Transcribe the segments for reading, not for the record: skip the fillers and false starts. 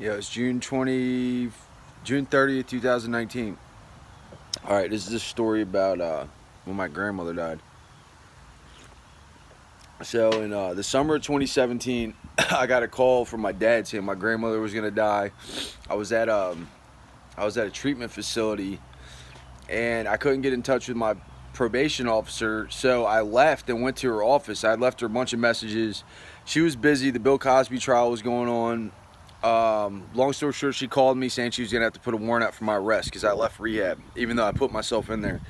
Yeah, it's June 30th, 2019. All right, this is a story about when my grandmother died. So in the summer of 2017, I got a call from my dad saying my grandmother was gonna die. I was at um I was at a treatment facility and I couldn't get in touch with my probation officer, so I left and went to her office. I left her a bunch of messages. She was busy. The Bill Cosby trial was going on. Long story short, she called me saying she was gonna have to put a warrant out for my arrest because I left rehab, even though I put myself in there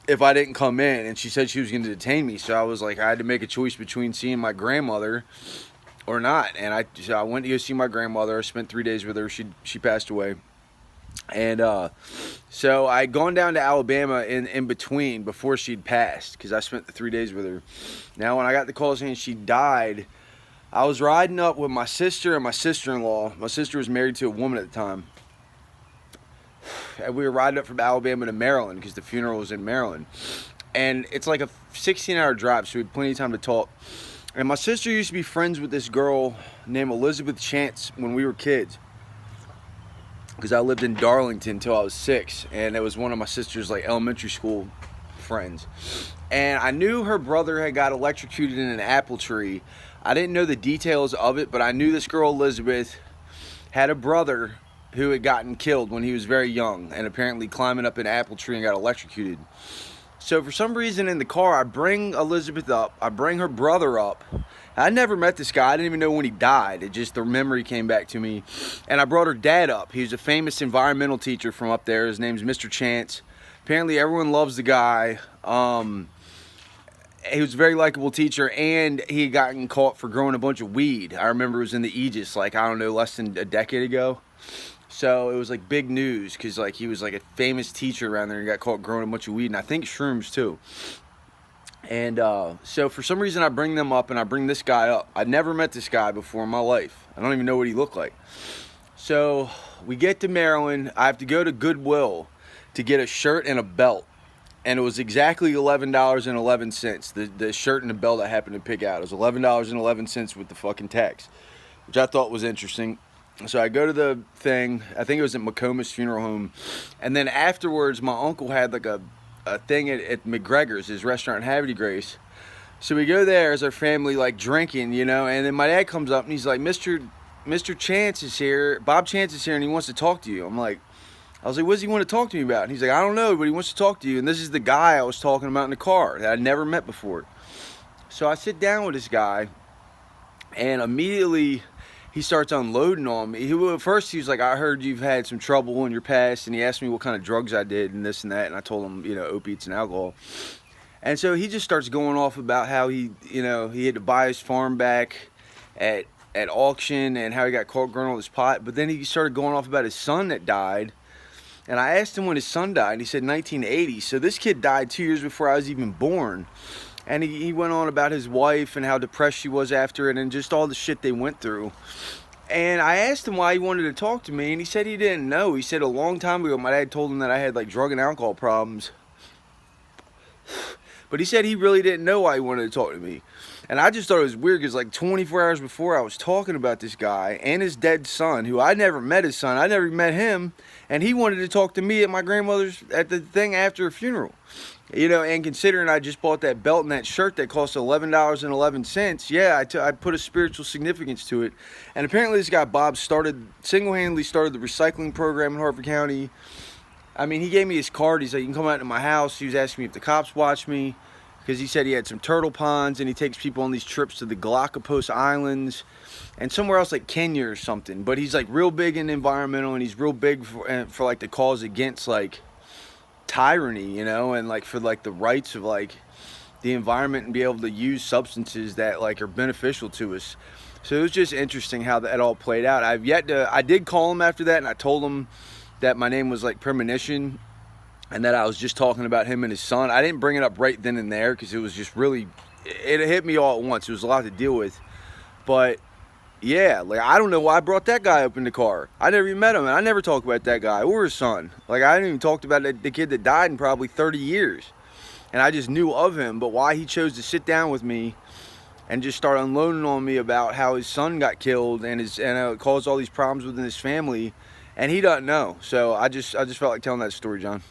if I didn't come in. And she said she was gonna detain me. So I was like, I had to make a choice between seeing my grandmother or not. And I went to go see my grandmother. I spent 3 days with her. She passed away. And so I had gone down to Alabama in between before she'd passed because I spent the 3 days with her. Now, when I got the call saying she died, I was riding up with my sister and my sister-in-law. My sister was married to a woman at the time. And we were riding up from Alabama to Maryland because the funeral was in Maryland. And it's like a 16-hour drive, so we had plenty of time to talk. And my sister used to be friends with this girl named Elizabeth Chance when we were kids, because I lived in Darlington until I was 6, and it was one of my sister's like elementary school friends. And I knew her brother had got electrocuted in an apple tree. I didn't know the details of it, but I knew this girl Elizabeth had a brother who had gotten killed when he was very young, and apparently climbing up an apple tree and got electrocuted. So for some reason in the car, I bring Elizabeth up, I bring her brother up. I never met this guy. I didn't even know when he died. It just, the memory came back to me. And I brought her dad up. He's a famous environmental teacher from up there. His name's Mr. Chance. Apparently everyone loves the guy. He was a very likable teacher, and he had gotten caught for growing a bunch of weed. I remember it was in the Aegis, like, I don't know, less than a decade ago. So it was like big news because like he was like a famous teacher around there and got caught growing a bunch of weed, and I think shrooms too. And so for some reason I bring them up, and I bring this guy up. I'd never met this guy before in my life. I don't even know what he looked like. So we get to Maryland. I have to go to Goodwill to get a shirt and a belt. And it was exactly $11.11. The shirt and the belt I happened to pick out. It was $11.11 with the fucking tax, which I thought was interesting. So I go to the thing. I think it was at McComas Funeral Home. And then afterwards, my uncle had like a thing at McGregor's, his restaurant in Havre de Grace. So we go there as our family, like drinking, you know. And then my dad comes up and he's like, Mr. Chance is here. Bob Chance is here and he wants to talk to you. I was like, what does he want to talk to me about? And he's like, I don't know, but he wants to talk to you. And this is the guy I was talking about in the car that I'd never met before. So I sit down with this guy, and immediately he starts unloading on me. At first he was like, I heard you've had some trouble in your past, and he asked me what kind of drugs I did and this and that, and I told him, you know, opiates and alcohol. And so he just starts going off about how he had to buy his farm back at auction, and how he got caught growing all this pot. But then he started going off about his son that died. And I asked him when his son died, and he said 1980. So this kid died 2 years before I was even born. And he went on about his wife and how depressed she was after it, and just all the shit they went through. And I asked him why he wanted to talk to me, and he said he didn't know. He said a long time ago my dad told him that I had like drug and alcohol problems. But he said he really didn't know why he wanted to talk to me. And I just thought it was weird because like 24 hours before I was talking about this guy and his dead son, who I never met his son. I never met him. And he wanted to talk to me at my grandmother's, at the thing after a funeral. You know, and considering I just bought that belt and that shirt that cost $11.11, yeah, I put a spiritual significance to it. And apparently this guy Bob single-handedly started the recycling program in Harford County. I mean, he gave me his card. He's like, you can come out to my house. He was asking me if the cops watch me, because he said he had some turtle ponds, and he takes people on these trips to the Galapagos Islands and somewhere else like Kenya or something. But he's like real big in environmental, and he's real big for like the cause against like tyranny, you know, and like for like the rights of like the environment, and be able to use substances that like are beneficial to us. So it was just interesting how that all played out. I did call him after that, and I told him that my name was like Premonition, and that I was just talking about him and his son. I didn't bring it up right then and there because it was just really, it hit me all at once. It was a lot to deal with. But yeah, like I don't know why I brought that guy up in the car. I never even met him, and I never talked about that guy or his son. Like I didn't even talk about the kid that died in probably 30 years. And I just knew of him, but why he chose to sit down with me and just start unloading on me about how his son got killed and it caused all these problems within his family, and he doesn't know. So I just felt like telling that story, John.